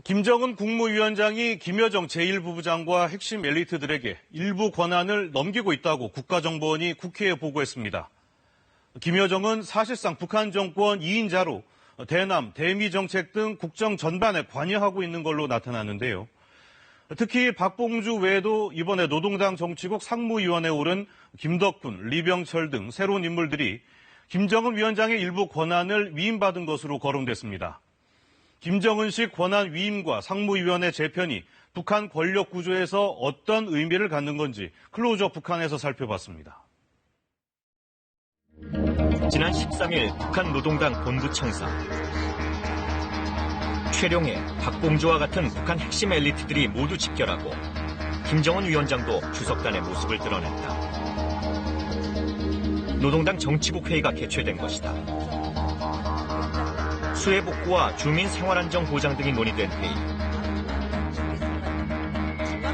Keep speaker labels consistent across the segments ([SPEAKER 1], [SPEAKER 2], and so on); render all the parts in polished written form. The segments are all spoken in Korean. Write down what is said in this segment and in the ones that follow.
[SPEAKER 1] 김정은 국무위원장이 김여정 제1부부장과 핵심 엘리트들에게 일부 권한을 넘기고 있다고 국가정보원이 국회에 보고했습니다. 김여정은 사실상 북한 정권 2인자로 대남, 대미 정책 등 국정 전반에 관여하고 있는 걸로 나타났는데요. 특히 박봉주 외에도 이번에 노동당 정치국 상무위원회에 오른 김덕훈, 리병철 등 새로운 인물들이 김정은 위원장의 일부 권한을 위임받은 것으로 거론됐습니다. 김정은식 권한 위임과 상무위원회 재편이 북한 권력 구조에서 어떤 의미를 갖는 건지 클로즈업 북한에서 살펴봤습니다.
[SPEAKER 2] 지난 13일 북한 노동당 본부청사. 최룡해, 박봉주와 같은 북한 핵심 엘리트들이 모두 집결하고 김정은 위원장도 주석단의 모습을 드러냈다. 노동당 정치국 회의가 개최된 것이다. 수해 복구와 주민 생활 안정 보장 등이 논의된 회의.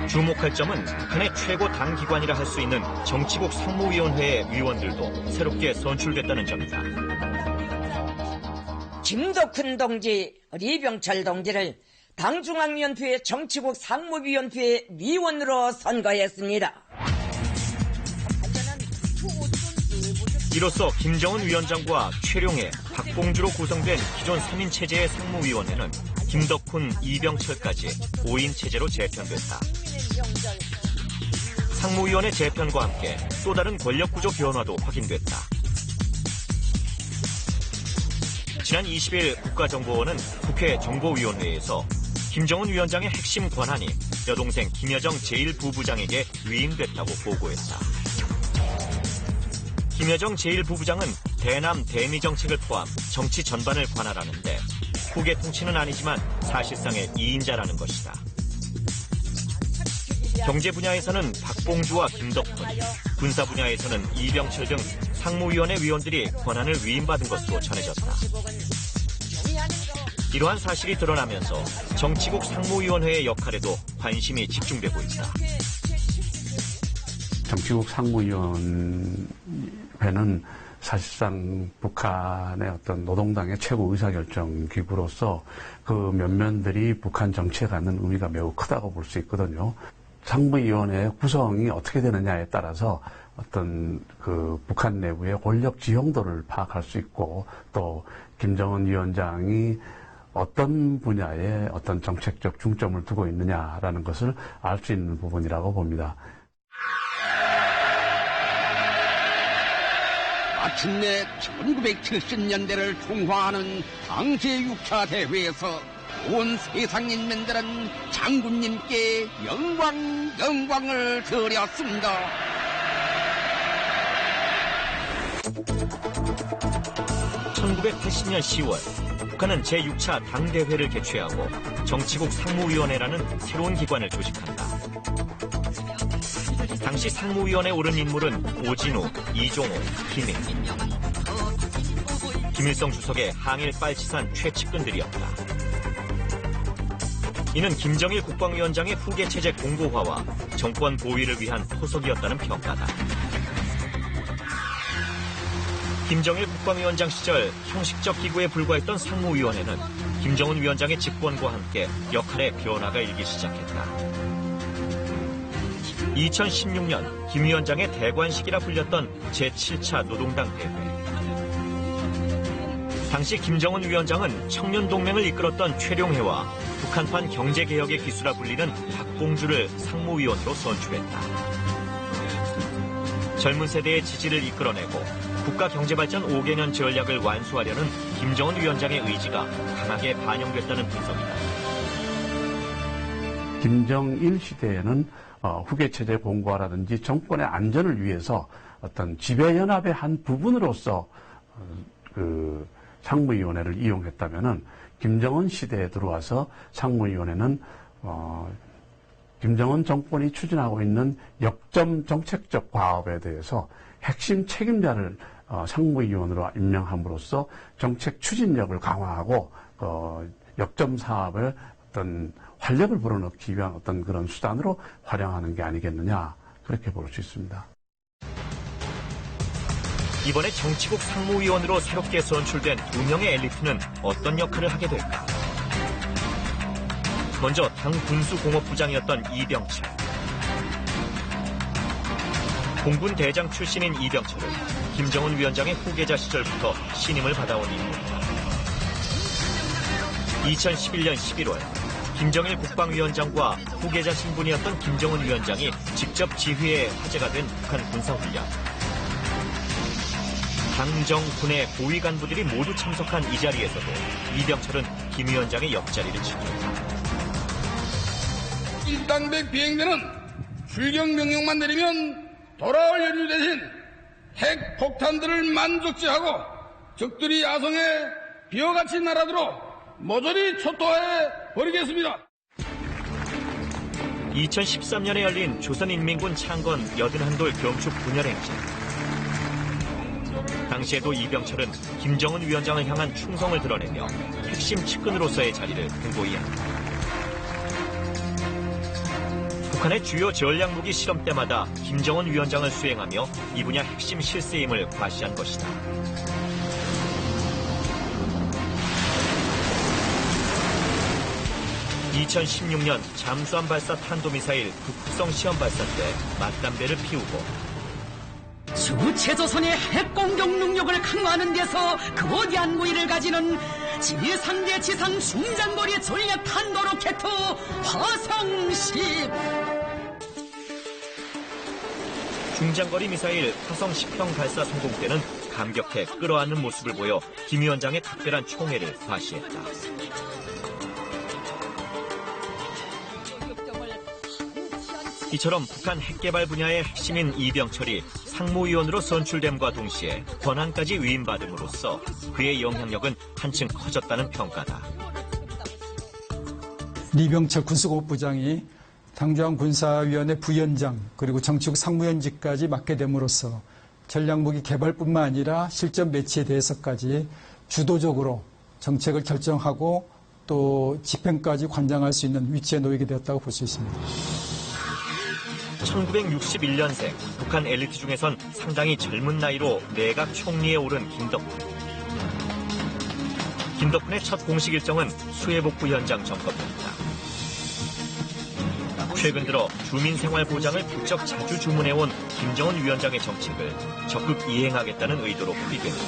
[SPEAKER 2] 주목할 점은 북한의 최고 당 기관이라 할 수 있는 정치국 상무위원회의 위원들도 새롭게 선출됐다는 점이다.
[SPEAKER 3] 김덕훈 동지, 리병철 동지를 당중앙위원회 정치국 상무위원회 위원으로 선거했습니다.
[SPEAKER 2] 이로써 김정은 위원장과 최룡해, 박봉주로 구성된 기존 3인 체제의 상무위원회는 김덕훈, 이병철까지 5인 체제로 재편됐다. 상무위원회 재편과 함께 또 다른 권력구조 변화도 확인됐다. 지난 20일 국가정보원은 국회 정보위원회에서 김정은 위원장의 핵심 권한이 여동생 김여정 제1부부장에게 위임됐다고 보고했다. 김여정 제1부부장은 대남 대미 정책을 포함 정치 전반을 관할하는데 후계 통치는 아니지만 사실상의 2인자라는 것이다. 경제 분야에서는 박봉주와 김덕훈, 군사 분야에서는 이병철 등 상무위원회 위원들이 권한을 위임받은 것으로 전해졌다. 이러한 사실이 드러나면서 정치국 상무위원회의 역할에도 관심이 집중되고 있다.
[SPEAKER 4] 정치국 상무위원회는 사실상 북한의 어떤 노동당의 최고 의사결정 기구로서 그 면면들이 북한 정치에 갖는 의미가 매우 크다고 볼 수 있거든요. 상무위원회의 구성이 어떻게 되느냐에 따라서 어떤 그 북한 내부의 권력 지형도를 파악할 수 있고 또 김정은 위원장이 어떤 분야에 어떤 정책적 중점을 두고 있느냐라는 것을 알 수 있는 부분이라고 봅니다.
[SPEAKER 5] 마침내 1970년대를 통화하는 당시의 6차 대회에서 온 세상 인민들은 장군님께 영광을 드렸습니다.
[SPEAKER 2] (1980년 10월) 북한은 제6차 당대회를 개최하고 정치국 상무위원회라는 새로운 기관을 조직한다. 당시 상무위원에 오른 인물은 오진우, 이종호, 김일. 김일성 주석의 항일 빨치산 최측근들이었다. 이는 김정일 국방위원장의 후계체제 공고화와 정권 보위를 위한 포석이었다는 평가다. 김정일 국방위원장 시절 형식적 기구에 불과했던 상무위원회는 김정은 위원장의 집권과 함께 역할의 변화가 일기 시작했다. 2016년 김 위원장의 대관식이라 불렸던 제7차 노동당 대회. 당시 김정은 위원장은 청년동맹을 이끌었던 최룡해와 북한판 경제개혁의 기수라 불리는 박봉주를 상무위원으로 선출했다. 젊은 세대의 지지를 이끌어내고 국가경제발전 5개년 전략을 완수하려는 김정은 위원장의 의지가 강하게 반영됐다는 분석이다.
[SPEAKER 4] 김정일 시대에는 후계체제 공고화라든지 정권의 안전을 위해서 어떤 지배연합의 한 부분으로서 그 상무위원회를 이용했다면은 김정은 시대에 들어와서 상무위원회는 김정은 정권이 추진하고 있는 역점 정책적 과업에 대해서 핵심 책임자를 상무위원으로 임명함으로써 정책 추진력을 강화하고 역점 사업을 어떤 활력을 불어넣기 위한 어떤 그런 수단으로 활용하는 게 아니겠느냐 그렇게 볼 수 있습니다.
[SPEAKER 2] 이번에 정치국 상무위원으로 새롭게 선출된 2명의 엘리트는 어떤 역할을 하게 될까? 먼저 당 군수공업부장이었던 이병철. 공군 대장 출신인 이병철은 김정은 위원장의 후계자 시절부터 신임을 받아온 인물이다. 2011년 11월 김정일 국방위원장과 후계자 신분이었던 김정은 위원장이 직접 지휘해 화제가 된 북한 군사훈련. 당정 군의 고위 간부들이 모두 참석한 이 자리에서도 이병철은 김 위원장의 옆자리를 지켰다.
[SPEAKER 6] 1단백 비행대는 출격 명령만 내리면 돌아올 연유 대신 핵 폭탄들을 만족지하고 적들이 야성에 비어같이 날아들어 모조리 초토화해 버리겠습니다.
[SPEAKER 2] 2013년에 열린 조선인민군 창건 81돌 경축 분열행진. 당시에도 이병철은 김정은 위원장을 향한 충성을 드러내며 핵심 측근으로서의 자리를 공고히 한다. 북한의 주요 전략무기 실험 때마다 김정은 위원장을 수행하며 이 분야 핵심 실세임을 과시한 것이다. (2016년) 잠수함 발사 탄도미사일 북극성 시험 발사 때 맞담배를 피우고
[SPEAKER 7] 주체조선의 핵공격 능력을 강화하는 데서 거대한 무기를 가지는 지상대 지상 중장거리 전략 탄도 로켓 화성 10.
[SPEAKER 2] 중장거리 미사일 화성 10형 발사 성공 때는 감격해 끌어안는 모습을 보여 김 위원장의 특별한 총애를 과시했다. 이처럼 북한 핵개발 분야의 핵심인 이병철이 상무위원으로 선출됨과 동시에 권한까지 위임받음으로써 그의 영향력은 한층 커졌다는 평가다.
[SPEAKER 8] 이병철 군수공업부장이 당중앙군사위원회 부위원장 그리고 정치국 상무위원직까지 맡게 됨으로써 전략무기 개발뿐만 아니라 실전 배치에 대해서까지 주도적으로 정책을 결정하고 또 집행까지 관장할 수 있는 위치에 놓이게 되었다고 볼 수 있습니다.
[SPEAKER 2] 1961년생 북한 엘리트 중에선 상당히 젊은 나이로 내각 총리에 오른 김덕훈. 김덕훈의 첫 공식 일정은 수해복구 현장 점검이었다. 최근 들어 주민생활보장을 부쩍 자주 주문해온 김정은 위원장의 정책을 적극 이행하겠다는 의도로 풀이된다.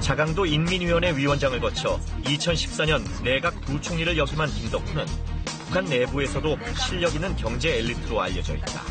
[SPEAKER 2] 자강도 인민위원회 위원장을 거쳐 2014년 내각 부총리를 역임한 김덕훈은 북한 내부에서도 실력 있는 경제 엘리트로 알려져 있다.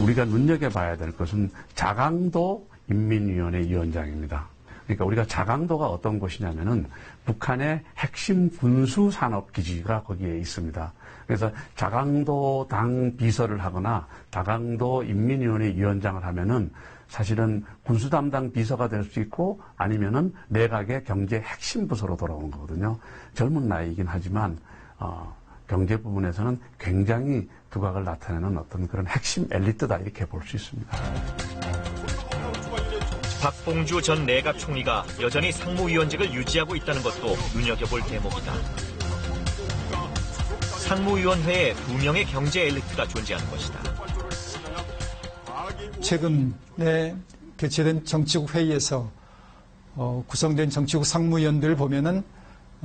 [SPEAKER 4] 우리가 눈여겨봐야 될 것은 자강도 인민위원회 위원장입니다. 그러니까 우리가 자강도가 어떤 곳이냐면은 북한의 핵심 군수산업기지가 거기에 있습니다. 그래서 자강도 당 비서를 하거나 자강도 인민위원회 위원장을 하면은 사실은 군수 담당 비서가 될 수 있고 아니면은 내각의 경제 핵심 부서로 돌아오는 거거든요. 젊은 나이이긴 하지만 경제 부분에서는 굉장히 두각을 나타내는 어떤 그런 핵심 엘리트다 이렇게 볼 수 있습니다.
[SPEAKER 2] 박봉주 전 내각 총리가 여전히 상무위원직을 유지하고 있다는 것도 눈여겨볼 대목이다. 상무위원회에 2명의 경제 엘리트가 존재하는 것이다.
[SPEAKER 8] 최근에 개최된 정치국 회의에서 구성된 정치국 상무위원들을 보면은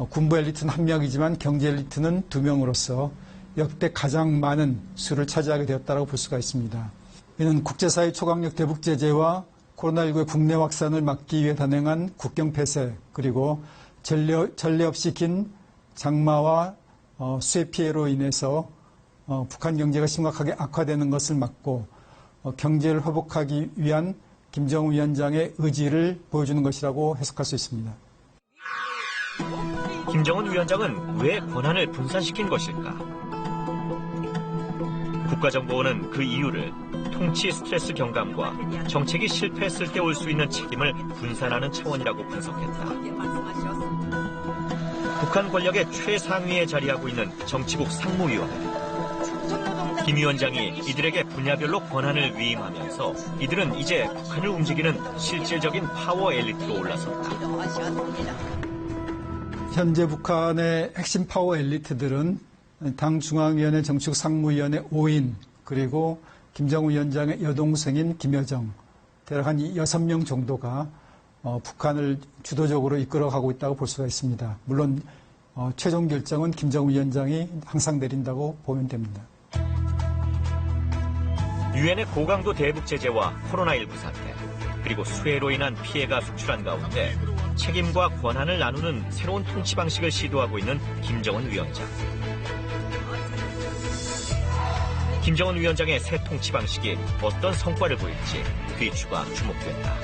[SPEAKER 8] 군부 엘리트는 1명이지만 경제 엘리트는 2명으로서 역대 가장 많은 수를 차지하게 되었다고 볼 수가 있습니다. 이는 국제사회 초강력 대북 제재와 코로나19의 국내 확산을 막기 위해 단행한 국경 폐쇄 그리고 전례 없이 긴 장마와 수해 피해로 인해서 북한 경제가 심각하게 악화되는 것을 막고 경제를 회복하기 위한 김정은 위원장의 의지를 보여주는 것이라고 해석할 수 있습니다.
[SPEAKER 2] 김정은 위원장은 왜 권한을 분산시킨 것일까? 국가정보원은 그 이유를 통치 스트레스 경감과 정책이 실패했을 때 올 수 있는 책임을 분산하는 차원이라고 분석했다. 북한 권력의 최상위에 자리하고 있는 정치국 상무위원회. 김 위원장이 이들에게 분야별로 권한을 위임하면서 이들은 이제 북한을 움직이는 실질적인 파워 엘리트로 올라섰다.
[SPEAKER 8] 현재 북한의 핵심 파워 엘리트들은 당 중앙위원회 정치국 상무위원회 5인 그리고 김정은 위원장의 여동생인 김여정 대략 한 6명 정도가 북한을 주도적으로 이끌어가고 있다고 볼 수가 있습니다. 물론 최종 결정은 김정은 위원장이 항상 내린다고 보면 됩니다.
[SPEAKER 2] 유엔의 고강도 대북 제재와 코로나19 사태, 그리고 수해로 인한 피해가 속출한 가운데 책임과 권한을 나누는 새로운 통치 방식을 시도하고 있는 김정은 위원장. 김정은 위원장의 새 통치 방식이 어떤 성과를 보일지 귀추가 주목된다.